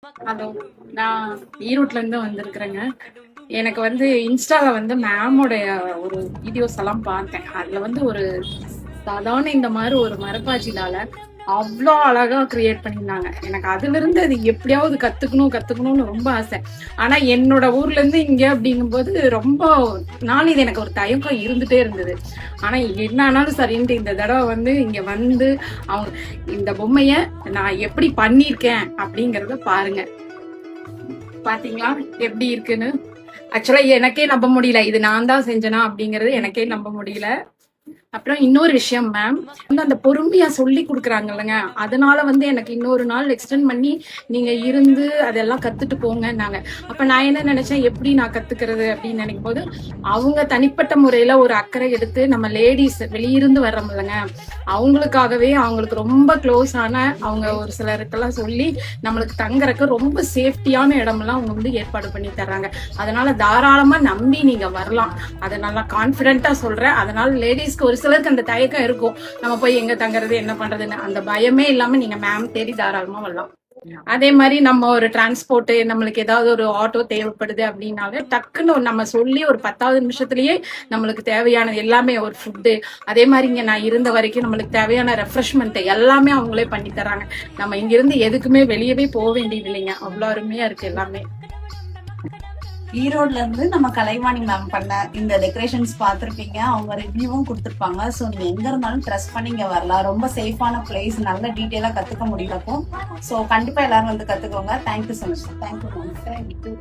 Hello, நான் ஈரோட்ல இருந்து வந்திருக்கிறேங்க. எனக்கு இன்ஸ்டால மேமோட ஒரு வீடியோஸ் எல்லாம் பார்த்தேன். அதுல ஒரு சாதாரண இந்த மாதிரி ஒரு மரப்பாச்சிலால அவ்வளோ அழகா கிரியேட் பண்ணியிருந்தாங்க. எனக்கு அதுல இருந்து அது எப்படியாவது கத்துக்கணும்னு ரொம்ப ஆசை. ஆனா என்னோட ஊர்ல இருந்து இங்க அப்படிங்கும்போது ரொம்ப நாள் இது எனக்கு ஒரு தயக்கம் இருந்துட்டே இருந்தது. ஆனா என்ன ஆனாலும் சரின்ட்டு இந்த தடவை இங்க அவங்க இந்த பொம்மைய நான் எப்படி பண்ணிருக்கேன் அப்படிங்கறத பாருங்க. பாத்தீங்களா எப்படி இருக்குன்னு? ஆக்சுவலா எனக்கே நம்ப முடியல, இது நான் தான் செஞ்சனா அப்படிங்கறது எனக்கே நம்ப முடியல. அப்புறம் இன்னொரு விஷயம் மேம், அந்த பொறுமையா சொல்லி கொடுக்குறாங்கல்லங்க, அதனால எனக்கு இன்னொரு நாள் எக்ஸ்டெண்ட் பண்ணி நீங்க இருந்து அதெல்லாம் கத்துட்டு போங்கன்னாங்க. அப்ப நான் என்ன நினைச்சேன், எப்படி நான் கத்துக்கிறது அப்படின்னு நினைக்கும் போது அவங்க தனிப்பட்ட முறையில ஒரு அக்கறை எடுத்து நம்ம லேடிஸ் வெளியிருந்து வர்றோம்லங்க, அவங்களுக்காகவே அவங்களுக்கு ரொம்ப க்ளோஸ் ஆன அவங்க ஒரு சிலருக்கெல்லாம் சொல்லி நம்மளுக்கு தங்குறதுக்கு ரொம்ப சேஃப்டியான இடமெல்லாம் அவங்க ஏற்பாடு பண்ணி தர்றாங்க. அதனால தாராளமா நம்பி நீங்க வரலாம். அதை நல்லா கான்பிடென்ட்டா சொல்றேன். அதனால லேடிஸ்க்கு ஒரு சிலருக்கு அந்த தயக்கம் இருக்கும், நம்ம போய் எங்க தங்குறது என்ன பண்றதுன்னு. அந்த பயமே இல்லாம நீங்க மேம் தேடி தாராளமா வரலாம். அதே மாதிரி நம்ம ஒரு டிரான்ஸ்போர்ட், நம்மளுக்கு ஏதாவது ஒரு ஆட்டோ தேவைப்படுது அப்படின்னாலே டக்குன்னு நம்ம சொல்லி ஒரு 10வது நிமிஷத்துலயே நம்மளுக்கு தேவையானது எல்லாமே, ஒரு ஃபுட்டு, அதே மாதிரி இங்க நான் இருந்த வரைக்கும் நம்மளுக்கு தேவையான ரெஃப்ரெஷ்மெண்ட் எல்லாமே அவங்களே பண்ணி தராங்க. நம்ம இங்க இருந்து எதுக்குமே வெளியவே போக வேண்டியது இல்லைங்க, அவ்வளவு அருமையா இருக்கு எல்லாமே. ஈரோட்ல இருந்து நம்ம கலைவாணி மேம் பண்ண இந்த டெக்கரேஷன்ஸ் பார்த்திருப்பீங்க. அவங்க ரிவ்யூவும் கொடுத்துருப்பாங்க. ஸோ நீங்க எங்க இருந்தாலும் ட்ரெஸ் பண்ணி இங்க வரலாம். ரொம்ப சேஃபான பிளேஸ், நல்ல டீட்டெயிலா கத்துக்க முடியும். ஸோ கண்டிப்பா எல்லாரும் கத்துக்கோங்க. Thank you so much. தேங்க்யூ.